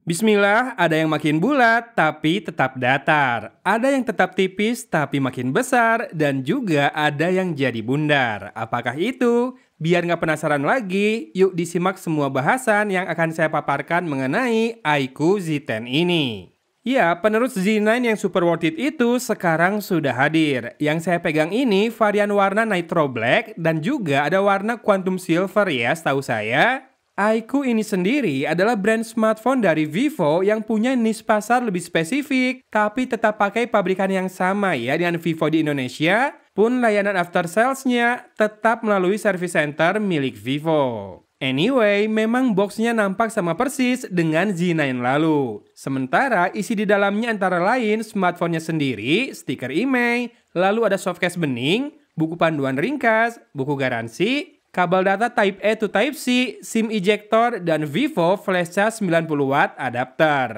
Bismillah, ada yang makin bulat tapi tetap datar. Ada yang tetap tipis tapi makin besar. Dan juga ada yang jadi bundar. Apakah itu? Biar nggak penasaran lagi, yuk disimak semua bahasan yang akan saya paparkan mengenai iQOO Z10 ini. Ya, penerus Z9 yang super worth it itu sekarang sudah hadir. Yang saya pegang ini varian warna Nitro Black dan juga ada warna Quantum Silver ya, setahu saya. iQOO ini sendiri adalah brand smartphone dari Vivo yang punya niche pasar lebih spesifik, tapi tetap pakai pabrikan yang sama ya dengan Vivo di Indonesia, pun layanan after sales-nya tetap melalui service center milik Vivo. Anyway, memang boxnya nampak sama persis dengan Z9 lalu. Sementara isi di dalamnya antara lain smartphone-nya sendiri, stiker IMEI, lalu ada softcase bening, buku panduan ringkas, buku garansi, kabel data Type A to Type C, SIM ejector, dan Vivo flash charge 90W adapter.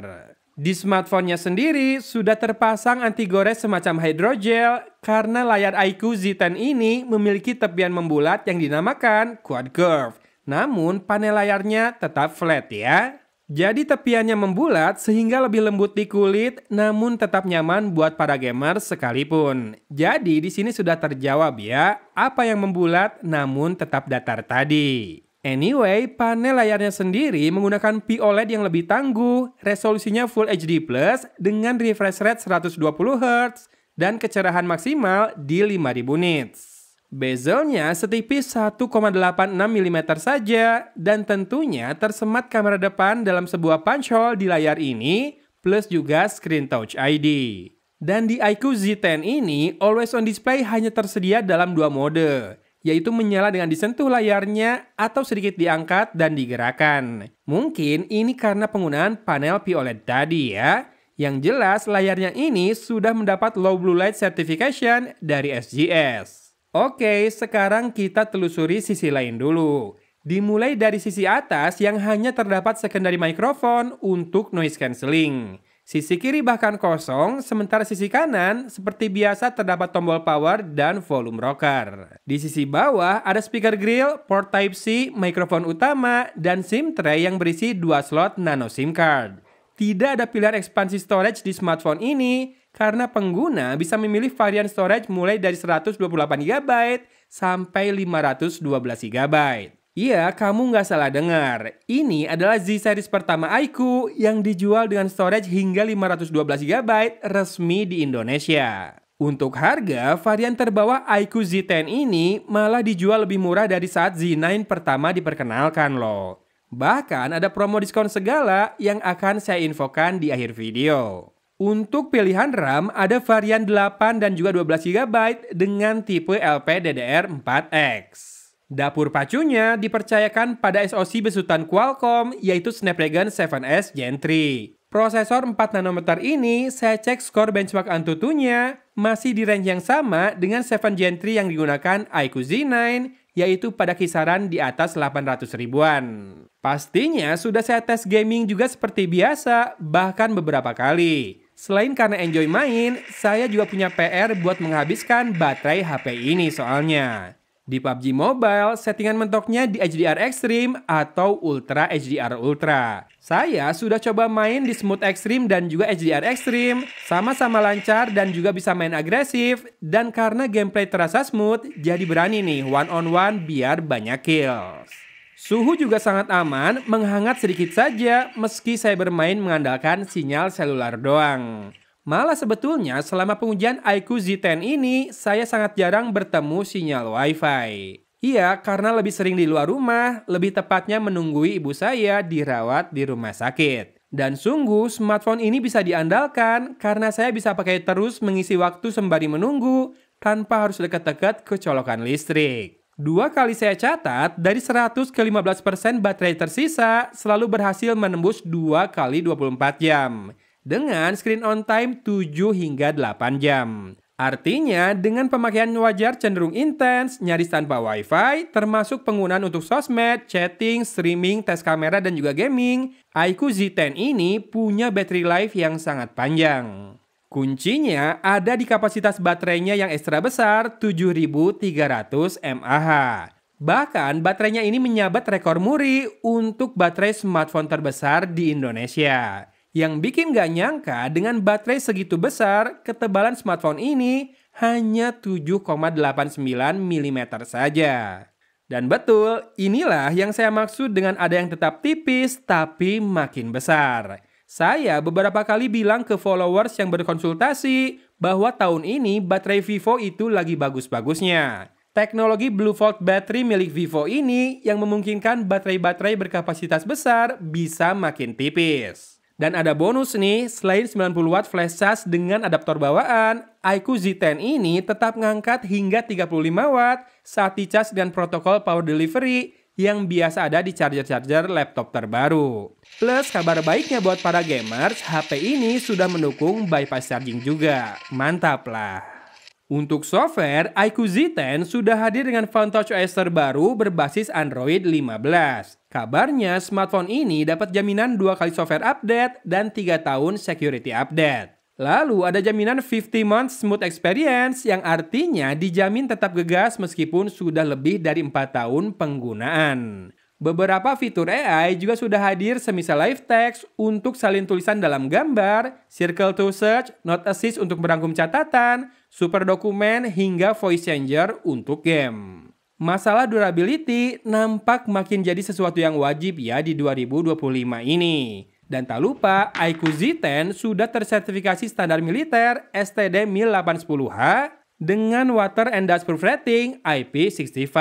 Di smartphone-nya sendiri sudah terpasang anti gores semacam hydrogel karena layar iQOO Z10 ini memiliki tepian membulat yang dinamakan quad curve. Namun panel layarnya tetap flat ya. Jadi tepiannya membulat sehingga lebih lembut di kulit namun tetap nyaman buat para gamer sekalipun. Jadi di sini sudah terjawab ya, apa yang membulat namun tetap datar tadi. Anyway, panel layarnya sendiri menggunakan POLED yang lebih tangguh, resolusinya Full HD+ dengan refresh rate 120Hz dan kecerahan maksimal di 5000 nits. Bezelnya setipis 1,86 mm saja dan tentunya tersemat kamera depan dalam sebuah punch hole di layar ini plus juga screen touch ID. Dan di iQOO Z10 ini always on display hanya tersedia dalam dua mode, yaitu menyala dengan disentuh layarnya atau sedikit diangkat dan digerakkan. Mungkin ini karena penggunaan panel POLED tadi ya. Yang jelas layarnya ini sudah mendapat Low Blue Light Certification dari SGS. Oke, sekarang kita telusuri sisi lain dulu. Dimulai dari sisi atas yang hanya terdapat secondary microphone untuk noise cancelling. Sisi kiri bahkan kosong, sementara sisi kanan seperti biasa terdapat tombol power dan volume rocker. Di sisi bawah ada speaker grill, port Type-C, mikrofon utama, dan SIM tray yang berisi 2 slot nano SIM card. Tidak ada pilihan ekspansi storage di smartphone ini, karena pengguna bisa memilih varian storage mulai dari 128GB sampai 512GB. Iya, kamu nggak salah dengar. Ini adalah Z-series pertama iQOO yang dijual dengan storage hingga 512GB resmi di Indonesia. Untuk harga, varian terbawah iQOO Z10 ini malah dijual lebih murah dari saat Z9 pertama diperkenalkan loh. Bahkan ada promo diskon segala yang akan saya infokan di akhir video. Untuk pilihan RAM, ada varian 8 dan juga 12GB dengan tipe LPDDR4X. Dapur pacunya dipercayakan pada SoC besutan Qualcomm yaitu Snapdragon 7S Gen 3. Prosesor 4nm ini saya cek skor benchmark AnTuTu-nya masih di range yang sama dengan 7 Gen 3 yang digunakan iQOO Z9 yaitu pada kisaran di atas 800 ribuan. Pastinya sudah saya tes gaming juga seperti biasa, bahkan beberapa kali. Selain karena enjoy main, saya juga punya PR buat menghabiskan baterai HP ini soalnya. Di PUBG Mobile, settingan mentoknya di HDR Extreme atau Ultra HDR Ultra. Saya sudah coba main di Smooth Extreme dan juga HDR Extreme, sama-sama lancar dan juga bisa main agresif. Dan karena gameplay terasa smooth, jadi berani nih one-on-one biar banyak kills. Suhu juga sangat aman, menghangat sedikit saja meski saya bermain mengandalkan sinyal seluler doang. Malah sebetulnya selama pengujian iQOO Z10 ini, saya sangat jarang bertemu sinyal Wi-Fi. Iya, karena lebih sering di luar rumah, lebih tepatnya menunggui ibu saya dirawat di rumah sakit. Dan sungguh, smartphone ini bisa diandalkan karena saya bisa pakai terus mengisi waktu sembari menunggu tanpa harus dekat-dekat ke colokan listrik. 2 kali saya catat, dari 100 ke 15% baterai tersisa selalu berhasil menembus 2 kali 24 jam. Dengan screen on time 7 hingga 8 jam. Artinya, dengan pemakaian wajar cenderung intens, nyaris tanpa wifi, termasuk penggunaan untuk sosmed, chatting, streaming, tes kamera, dan juga gaming, iQOO Z10 ini punya battery life yang sangat panjang. Kuncinya ada di kapasitas baterainya yang ekstra besar 7300 mAh. Bahkan baterainya ini menyabat rekor muri untuk baterai smartphone terbesar di Indonesia. Yang bikin gak nyangka dengan baterai segitu besar, ketebalan smartphone ini hanya 7,89 mm saja. Dan betul, inilah yang saya maksud dengan ada yang tetap tipis tapi makin besar. Saya beberapa kali bilang ke followers yang berkonsultasi bahwa tahun ini baterai Vivo itu lagi bagus-bagusnya. Teknologi Blue Volt Battery milik Vivo ini yang memungkinkan baterai-baterai berkapasitas besar bisa makin tipis. Dan ada bonus nih, selain 90 watt flash charge dengan adaptor bawaan, iQOO Z10 ini tetap ngangkat hingga 35 watt saat dicas dengan protokol power delivery yang biasa ada di charger-charger laptop terbaru. Plus kabar baiknya buat para gamers, HP ini sudah mendukung bypass charging juga. Mantap lah. Untuk software, iQOO Z10 sudah hadir dengan PhoneTouch OS terbaru berbasis Android 15. Kabarnya, smartphone ini dapat jaminan 2 kali software update dan 3 tahun security update. Lalu ada jaminan 50 months smooth experience yang artinya dijamin tetap gegas meskipun sudah lebih dari 4 tahun penggunaan. Beberapa fitur AI juga sudah hadir semisal live text untuk salin tulisan dalam gambar, circle to search, note assist untuk merangkum catatan, super dokumen, hingga voice changer untuk game. Masalah durability nampak makin jadi sesuatu yang wajib ya di 2025 ini. Dan tak lupa, iQOO Z10 sudah tersertifikasi standar militer STD 1810H dengan Water and Dust Proof Rating IP65.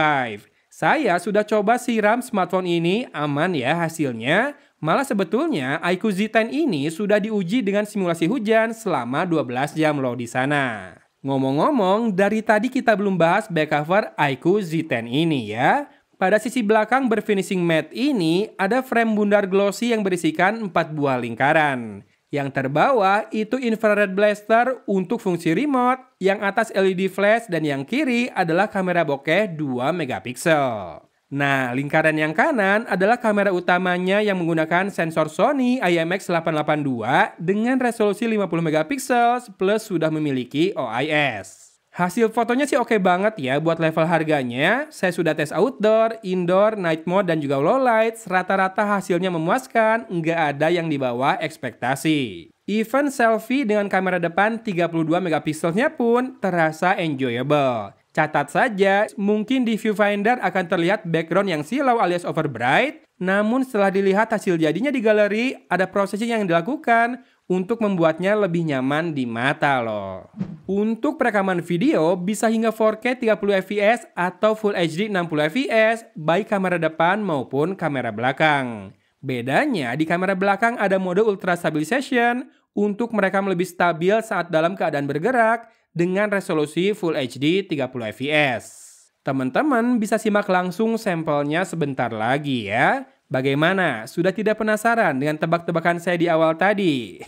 Saya sudah coba siram smartphone ini, aman ya hasilnya. Malah sebetulnya iQOO Z10 ini sudah diuji dengan simulasi hujan selama 12 jam loh di sana. Ngomong-ngomong, dari tadi kita belum bahas back cover iQOO Z10 ini ya. Pada sisi belakang berfinishing matte ini, ada frame bundar glossy yang berisikan 4 buah lingkaran. Yang terbawah itu infrared blaster untuk fungsi remote, yang atas LED flash dan yang kiri adalah kamera bokeh 2 megapiksel. Nah, lingkaran yang kanan adalah kamera utamanya yang menggunakan sensor Sony IMX882 dengan resolusi 50 megapiksel plus sudah memiliki OIS. Hasil fotonya sih oke banget ya buat level harganya. Saya sudah tes outdoor, indoor, night mode, dan juga low lights. Rata-rata hasilnya memuaskan, nggak ada yang di bawah ekspektasi. Even selfie dengan kamera depan 32 megapikselnya pun terasa enjoyable. Catat saja, mungkin di viewfinder akan terlihat background yang silau alias overbright. Namun setelah dilihat hasil jadinya di galeri, ada prosesnya yang dilakukan untuk membuatnya lebih nyaman di mata loh. Untuk perekaman video bisa hingga 4K 30 fps atau Full HD 60 fps baik kamera depan maupun kamera belakang. Bedanya di kamera belakang ada mode Ultra Stabilization untuk merekam lebih stabil saat dalam keadaan bergerak dengan resolusi Full HD 30 fps. Teman-teman bisa simak langsung sampelnya sebentar lagi ya. Bagaimana? Sudah tidak penasaran dengan tebak-tebakan saya di awal tadi?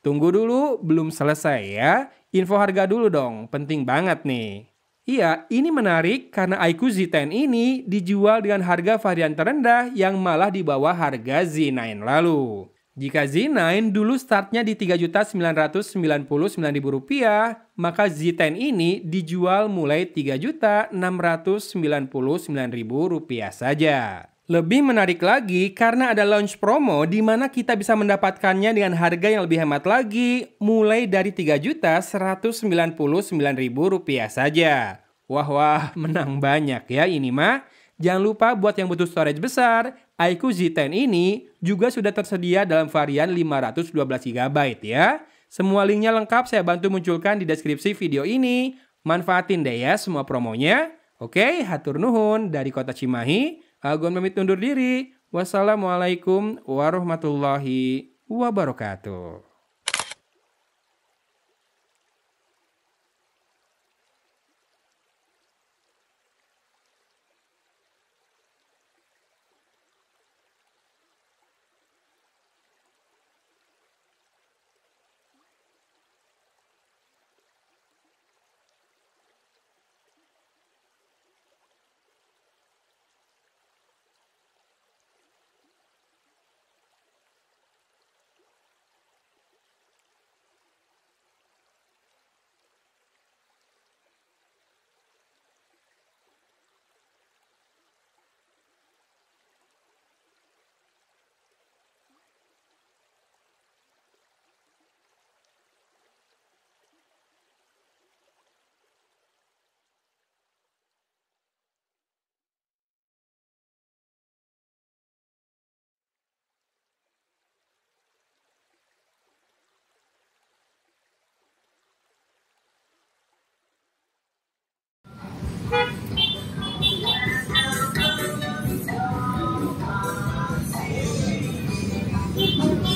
Tunggu dulu, belum selesai ya. Info harga dulu dong, penting banget nih. Iya, ini menarik karena iQOO Z10 ini dijual dengan harga varian terendah yang malah di bawah harga Z9 lalu. Jika Z9 dulu startnya di Rp3.999.000, maka Z10 ini dijual mulai Rp3.699.000 saja. Lebih menarik lagi karena ada launch promo di mana kita bisa mendapatkannya dengan harga yang lebih hemat lagi, mulai dari Rp3.199.000 saja. Wah, menang banyak ya ini mah. Jangan lupa buat yang butuh storage besar, iQOO Z10 ini juga sudah tersedia dalam varian 512 GB ya. Semua linknya lengkap saya bantu munculkan di deskripsi video ini. Manfaatin deh ya semua promonya. Oke, hatur nuhun dari Kota Cimahi. Agun pamit undur diri. Wassalamualaikum warahmatullahi wabarakatuh.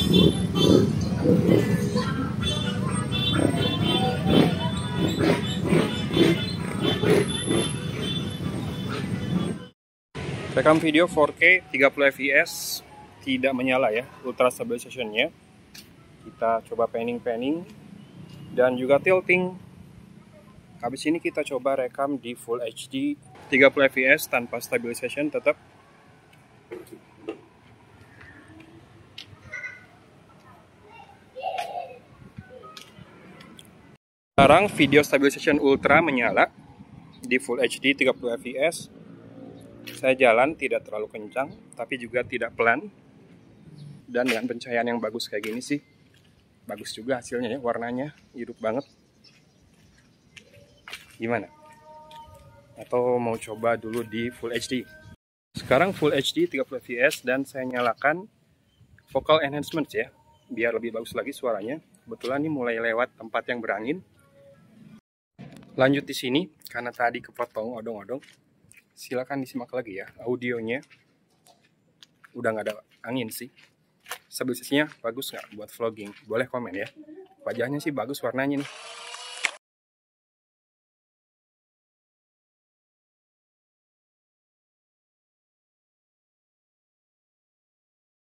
Rekam video 4K 30 fps tidak menyala ya, ultra stabilization-nya. Kita coba panning dan juga tilting. Habis ini kita coba rekam di Full HD 30 fps tanpa stabilization tetap. Sekarang video stabilization ultra menyala di Full HD 30 fps. Saya jalan tidak terlalu kencang, tapi juga tidak pelan. Dan dengan pencahayaan yang bagus kayak gini sih, bagus juga hasilnya ya, warnanya hidup banget. Gimana? Atau mau coba dulu di Full HD? Sekarang Full HD 30 fps dan saya nyalakan vocal enhancement ya, biar lebih bagus lagi suaranya. Kebetulan ini mulai lewat tempat yang berangin. Lanjut di sini, karena tadi kepotong odong-odong. Silakan disimak lagi ya, audionya udah nggak ada angin sih. Stabilisasinya bagus nggak buat vlogging? Boleh komen ya. Wajahnya sih bagus warnanya nih.